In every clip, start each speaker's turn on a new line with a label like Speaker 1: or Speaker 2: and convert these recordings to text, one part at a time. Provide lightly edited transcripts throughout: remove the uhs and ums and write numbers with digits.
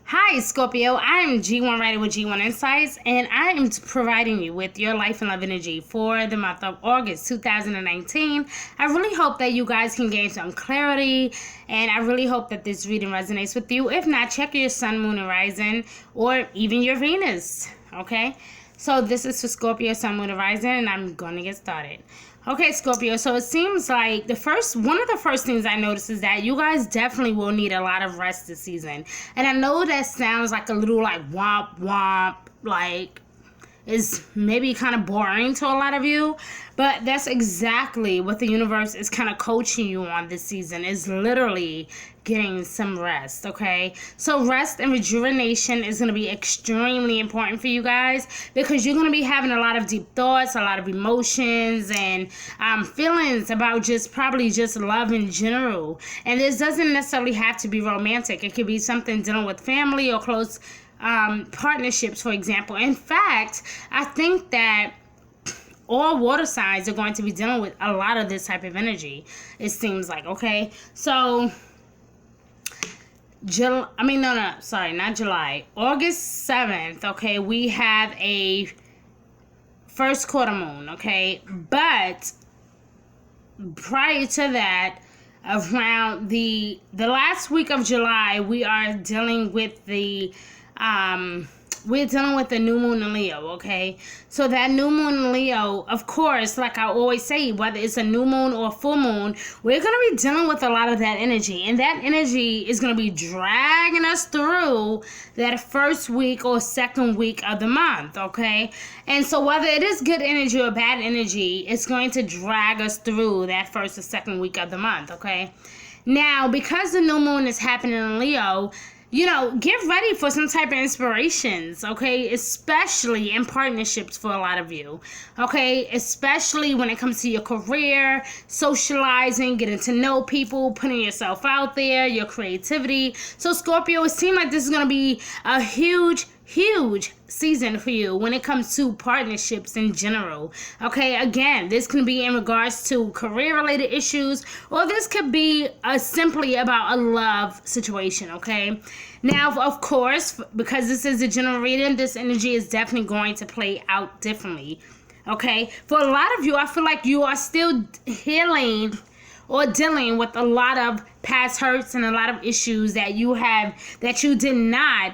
Speaker 1: Hi, Scorpio. I am G1 Writer with G1 Insights, and I am providing you with your life and love energy for the month of August 2019. I really hope that you guys can gain some clarity, and I really hope that this reading resonates with you. If not, check your sun, moon, and rising, or even your Venus, okay? So this is for Scorpio, sun, moon, and rising, and I'm going to get started. Okay, Scorpio, so it seems like one of the first things I noticed is that you guys definitely will need a lot of rest this season. And I know that sounds like a little like womp womp, like is maybe kind of boring to a lot of you, but that's exactly what the universe is kind of coaching you on this season, is literally getting some rest, okay? So rest and rejuvenation is going to be extremely important for you guys, because you're going to be having a lot of deep thoughts, a lot of emotions, and feelings about probably just love in general. And this doesn't necessarily have to be romantic. It could be something dealing with family or close partnerships, for example. In fact, I think that all water signs are going to be dealing with a lot of this type of energy, it seems like, okay? So August 7th, okay, we have a first quarter moon, okay? But prior to that, around the last week of July, we are dealing with the new moon in Leo, okay? So that new moon in Leo, of course, like I always say, whether it's a new moon or a full moon, we're going to be dealing with a lot of that energy. And that energy is going to be dragging us through that first week or second week of the month, okay? And so whether it is good energy or bad energy, it's going to drag us through that first or second week of the month, okay? Now, because the new moon is happening in Leo, get ready for some type of inspirations, okay? Especially in partnerships for a lot of you, okay? Especially when it comes to your career, socializing, getting to know people, putting yourself out there, your creativity. So, Scorpio, it seems like this is going to be a huge season for you when it comes to partnerships in general, okay? Again, this can be in regards to career-related issues, or this could be simply about a love situation, okay? Now, of course, because this is a general reading, this energy is definitely going to play out differently, okay? For a lot of you, I feel like you are still healing or dealing with a lot of past hurts and a lot of issues that you did not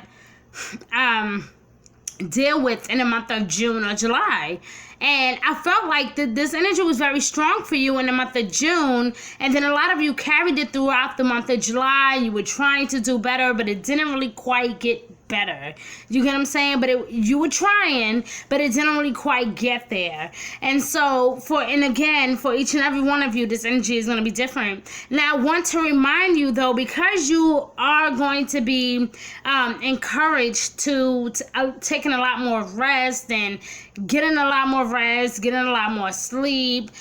Speaker 1: deal with in the month of June or July. And I felt like this energy was very strong for you in the month of June, and then a lot of you carried it throughout the month of July. You were trying to do better, but it didn't really quite get better. You get what I'm saying? But you were trying, but it didn't really quite get there. And so for each and every one of you, this energy is going to be different. Now, I want to remind you, though, because you are going to be encouraged to taking a lot more rest and getting a lot more rest, getting a lot more sleep,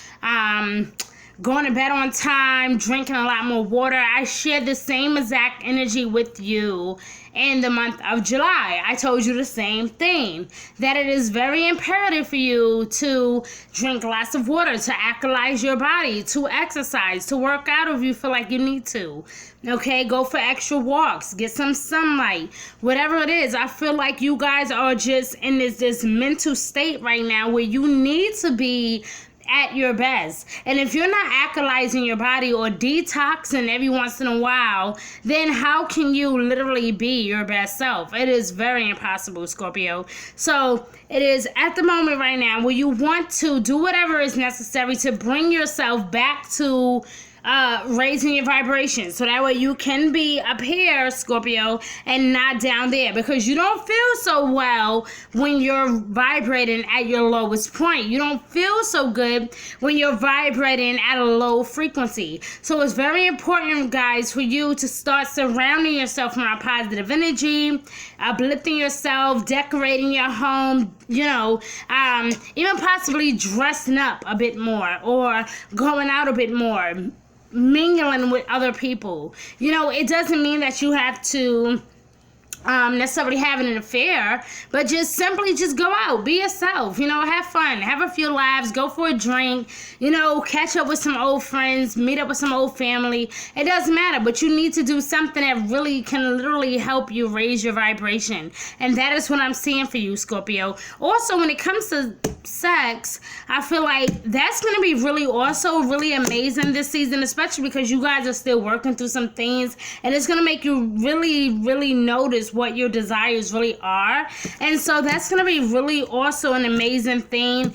Speaker 1: going to bed on time, drinking a lot more water. I share the same exact energy with you in the month of July. I told you the same thing, that it is very imperative for you to drink lots of water, to alkalize your body, to exercise, to work out if you feel like you need to. Okay, go for extra walks, get some sunlight, whatever it is. I feel like you guys are just in this mental state right now where you need to be at your best. And if you're not alkalizing your body or detoxing every once in a while, then how can you literally be your best self? It is very impossible, Scorpio. So it is at the moment right now where you want to do whatever is necessary to bring yourself back to raising your vibration, so that way you can be up here, Scorpio, and not down there, because you don't feel so well when you're vibrating at your lowest point. You don't feel so good when you're vibrating at a low frequency. So it's very important, guys, for you to start surrounding yourself around positive energy, uplifting yourself, decorating your home, even possibly dressing up a bit more or going out a bit more, mingling with other people. It doesn't mean that you have to necessarily having an affair, but just simply just go out, be yourself, have fun, have a few laughs, go for a drink, catch up with some old friends, meet up with some old family. It doesn't matter, but you need to do something that really can literally help you raise your vibration. And that is what I'm seeing for you, Scorpio. Also, when it comes to sex, I feel like that's going to be really amazing this season, especially because you guys are still working through some things, and it's going to make you really notice what your desires really are. And so that's going to be really also an amazing thing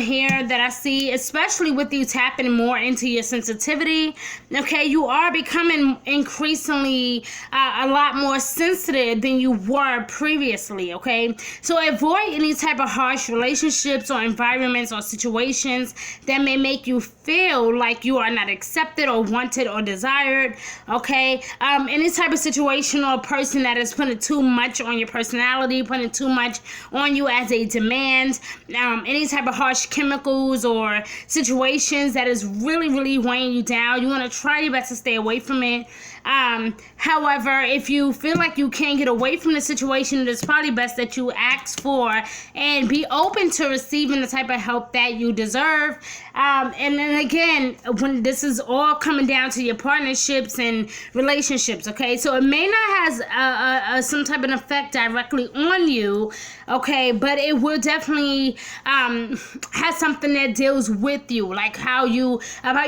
Speaker 1: here that I see, especially with you tapping more into your sensitivity. Okay, you are becoming increasingly a lot more sensitive than you were previously. Okay, so avoid any type of harsh relationships or environments or situations that may make you feel like you are not accepted or wanted or desired. Okay, any type of situation or person that is putting too much on your personality, putting too much on you as a demand, any type of harsh chemicals or situations that is really weighing you down, you want to try your best to stay away from it. However, if you feel like you can't get away from the situation, it's probably best that you ask for and be open to receiving the type of help that you deserve. And then again, when this is all coming down to your partnerships and relationships, okay? So it may not have some type of effect directly on you, okay? But it will definitely have something that deals with you, like about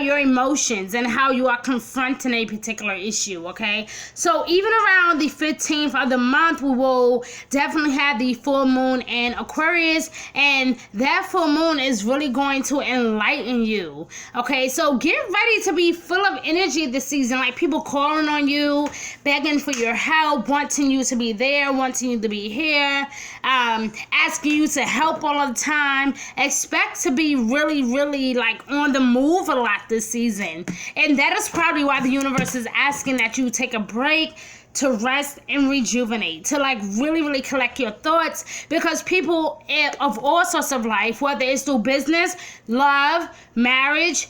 Speaker 1: your emotions and how you are confronting a particular issue, okay? So even around the 15th of the month, we will definitely have the full moon in Aquarius, and that full moon is really going to enlighten you, okay? So get ready to be full of energy this season, like people calling on you, begging for your help, wanting you to be there, wanting you to be here, asking you to help all of the time. Expect to be really like on the move a lot this season, and that is probably why the universe is asking that you take a break to rest and rejuvenate, to like really collect your thoughts, because people of all sorts of life, whether it's through business, love, marriage,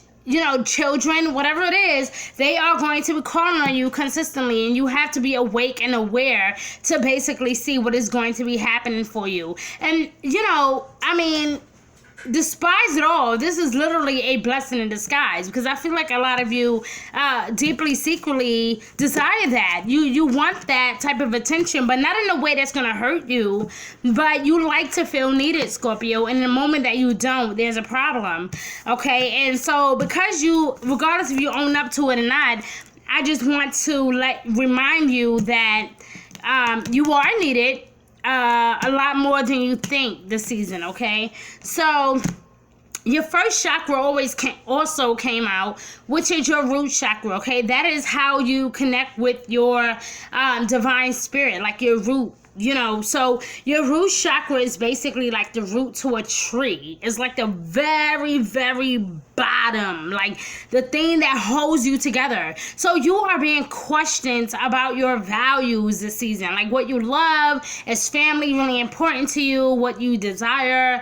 Speaker 1: children, whatever it is, they are going to be calling on you consistently, and you have to be awake and aware to basically see what is going to be happening for you. And despise it all, this is literally a blessing in disguise, because I feel like a lot of you deeply secretly desire that. You want that type of attention, but not in a way that's going to hurt you, but you like to feel needed, Scorpio, and in the moment that you don't, there's a problem, okay? And so because regardless if you own up to it or not, I just want to remind you that you are needed a lot more than you think this season, okay? So your first chakra also came out, which is your root chakra, okay? That is how you connect with your divine spirit, like your root. So your root chakra is basically like the root to a tree. It's like the very bottom, like the thing that holds you together. So you are being questioned about your values this season, like what you love. Is family really important to you? What you desire?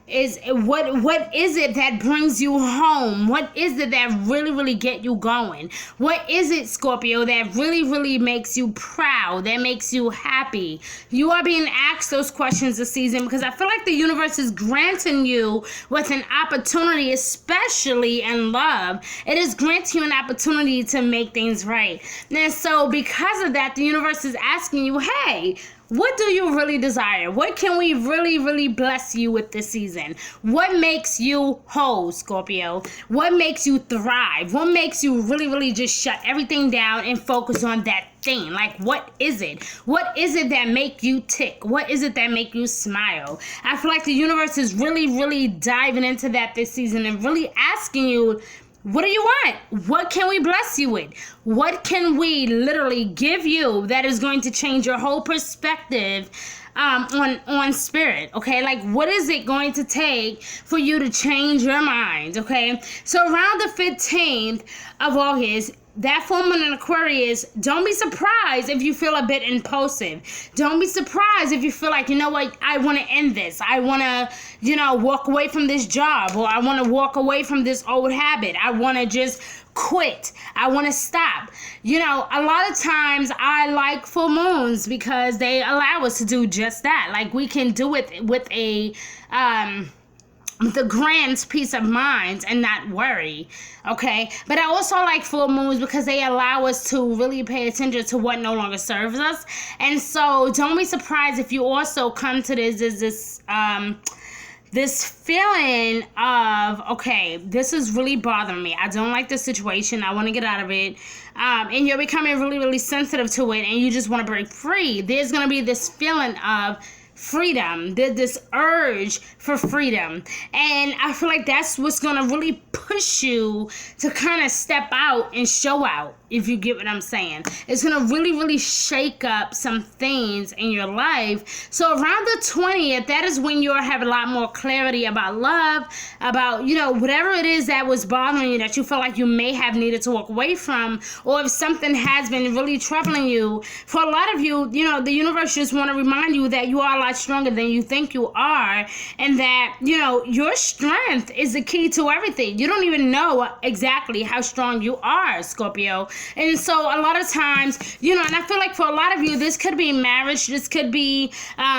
Speaker 1: Is what is it that brings you home? What is it that really get you going? What is it, Scorpio, that really makes you proud, that makes you happy? You are being asked those questions this season because I feel like the universe is granting you with an opportunity, especially in love. It is granting you an opportunity to make things right. And so because of that, the universe is asking you, hey, what do you really desire? What can we really bless you with this season? What makes you whole, Scorpio? What makes you thrive? What makes you really just shut everything down and focus on that thing? Like, what is it? What is it that make you tick? What is it that make you smile? I feel like the universe is really diving into that this season and really asking you, what do you want? What can we bless you with? What can we literally give you that is going to change your whole perspective on spirit, okay? Like, what is it going to take for you to change your mind, okay? So around the 15th of August, that full moon in Aquarius, don't be surprised if you feel a bit impulsive. Don't be surprised if you feel like, you know what, I want to end this. I want to, walk away from this job, or I want to walk away from this old habit. I want to just quit. I want to stop. You know, a lot of times I like full moons because they allow us to do just that. Like, we can do it with the grand peace of mind and not worry, okay? But I also like full moons because they allow us to really pay attention to what no longer serves us. And so don't be surprised if you also come to this feeling of, okay, this is really bothering me. I don't like this situation. I want to get out of it. And you're becoming really, really sensitive to it, and you just want to break free. There's going to be this feeling of freedom, this urge for freedom, and I feel like that's what's gonna really push you to kind of step out and show out, if you get what I'm saying. It's gonna really shake up some things in your life. So around the 20th, that is when you'll have a lot more clarity about love, about, you know, whatever it is that was bothering you, that you feel like you may have needed to walk away from, or if something has been really troubling you. For a lot of you, you know, the universe just want to remind you that you are a lot stronger than you think you are, and that, you know, your strength is the key to everything. You don't even know exactly how strong you are, Scorpio. And so a lot of times, you know, and I feel like for a lot of you, this could be marriage, this could be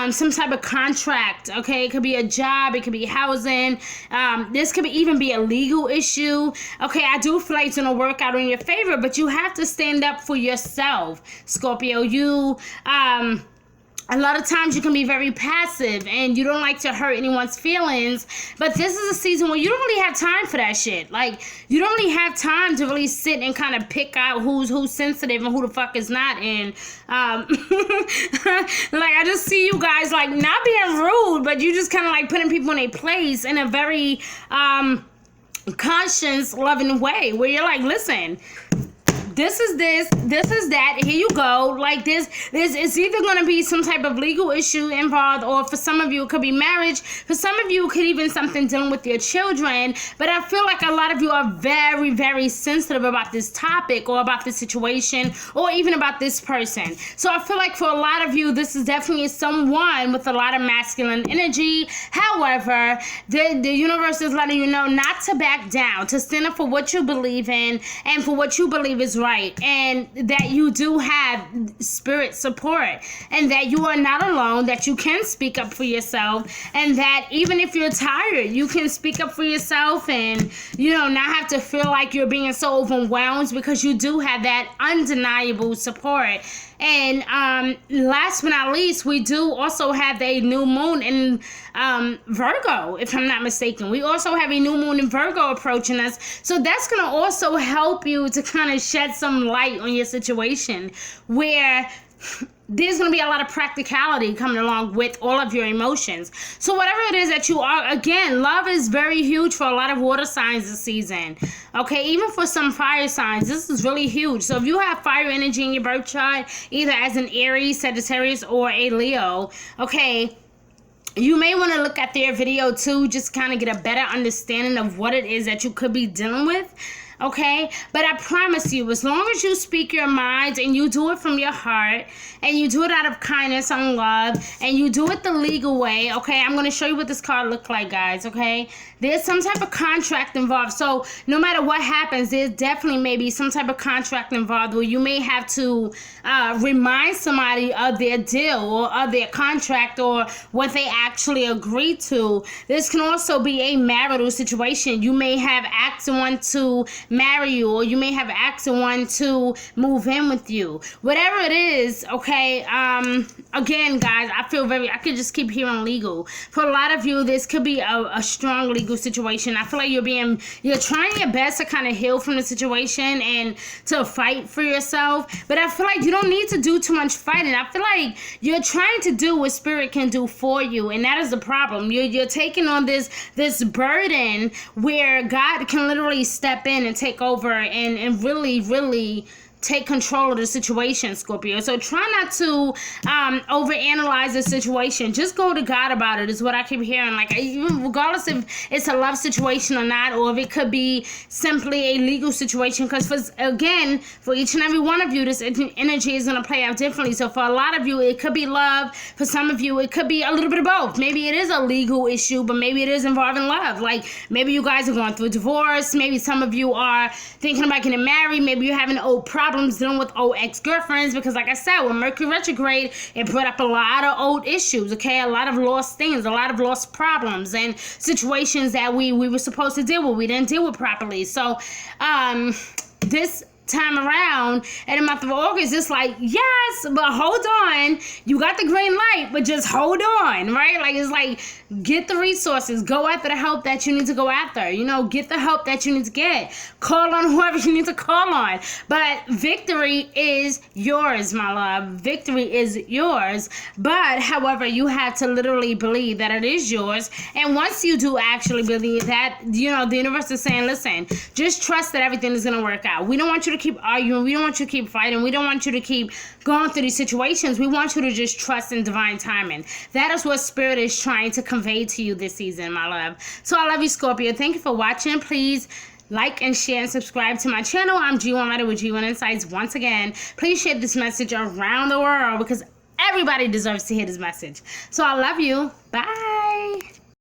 Speaker 1: some type of contract, okay? It could be a job, it could be housing, this could even be a legal issue, okay? I do feel like it's gonna work out in your favor, but you have to stand up for yourself, Scorpio. A lot of times you can be very passive and you don't like to hurt anyone's feelings, but this is a season where you don't really have time for that shit. Like, you don't really have time to really sit and kind of pick out who's sensitive and who the fuck is not. And like, I just see you guys like not being rude, but you just kind of like putting people in a place in a very conscious, loving way, where you're like, listen, this is that, here you go. Like, this it's either going to be some type of legal issue involved, or for some of you it could be marriage, for some of you it could even something dealing with your children. But I feel like a lot of you are very sensitive about this topic, or about this situation, or even about this person. So I feel like for a lot of you, this is definitely someone with a lot of masculine energy. However, the universe is letting you know not to back down, to stand up for what you believe in and for what you believe is right, and that you do have spirit support, and that you are not alone, that you can speak up for yourself, and that even if you're tired, you can speak up for yourself, and, you know, not have to feel like you're being so overwhelmed, because you do have that undeniable support. And last but not least, we do also have a new moon in Virgo, if I'm not mistaken. We also have a new moon in Virgo approaching us. So that's going to also help you to kind of shed some light on your situation, where there's going to be a lot of practicality coming along with all of your emotions. So whatever it is that you are, again, love is very huge for a lot of water signs this season. Okay, even for some fire signs, this is really huge. So if you have fire energy in your birth chart, either as an Aries, Sagittarius, or a Leo, okay, you may want to look at their video too, just kind of get a better understanding of what it is that you could be dealing with. Okay, but I promise you, as long as you speak your mind and you do it from your heart, and you do it out of kindness and love, and you do it the legal way, okay, I'm going to show you what this card looks like, guys, okay? There's some type of contract involved, so no matter what happens, there's definitely maybe some type of contract involved where you may have to remind somebody of their deal, or of their contract, or what they actually agreed to. This can also be a marital situation. You may have asked someone to marry you, or you may have asked someone to move in with you. Whatever it is, okay, again, guys, I could just keep hearing legal. For a lot of you, this could be a strong legal situation. I feel like you're trying your best to kind of heal from the situation and to fight for yourself, but I feel like you don't need to do too much fighting. I feel like you're trying to do what spirit can do for you, and that is the problem. You're taking on this burden where God can literally step in and take over and really take control of the situation, Scorpio. So try not to overanalyze the situation. Just go to God about it, is what I keep hearing. Like, even regardless if it's a love situation or not, or if it could be simply a legal situation, because for each and every one of you, this energy is going to play out differently. So for a lot of you, it could be love. For some of you, it could be a little bit of both. Maybe it is a legal issue, but maybe it is involving love. Like, maybe you guys are going through a divorce. Maybe some of you are thinking about getting married. Maybe you're having old problems dealing with old ex-girlfriends, because like I said, with Mercury retrograde, it brought up a lot of old issues, okay? A lot of lost things, a lot of lost problems and situations that we were supposed to deal with, we didn't deal with properly. So this time around in the month of August, it's like, yes, but hold on, you got the green light, but just hold on, right? Like, it's like, get the resources, go after the help that you need to go after, get the help that you need to get, call on whoever you need to call on. But victory is yours, my love. Victory is yours. But however, you have to literally believe that it is yours. And once you do actually believe that, the universe is saying, listen, just trust that everything is going to work out. We don't want you to keep arguing. We don't want you to keep fighting. We don't want you to keep going through these situations. We want you to just trust in divine timing. That is what Spirit is trying to convey to you this season, my love. So I love you, Scorpio. Thank you for watching. Please like and share and subscribe to my channel. I'm G1 Writer with G1 Insights. Once again, please share this message around the world, because everybody deserves to hear this message. So I love you. Bye.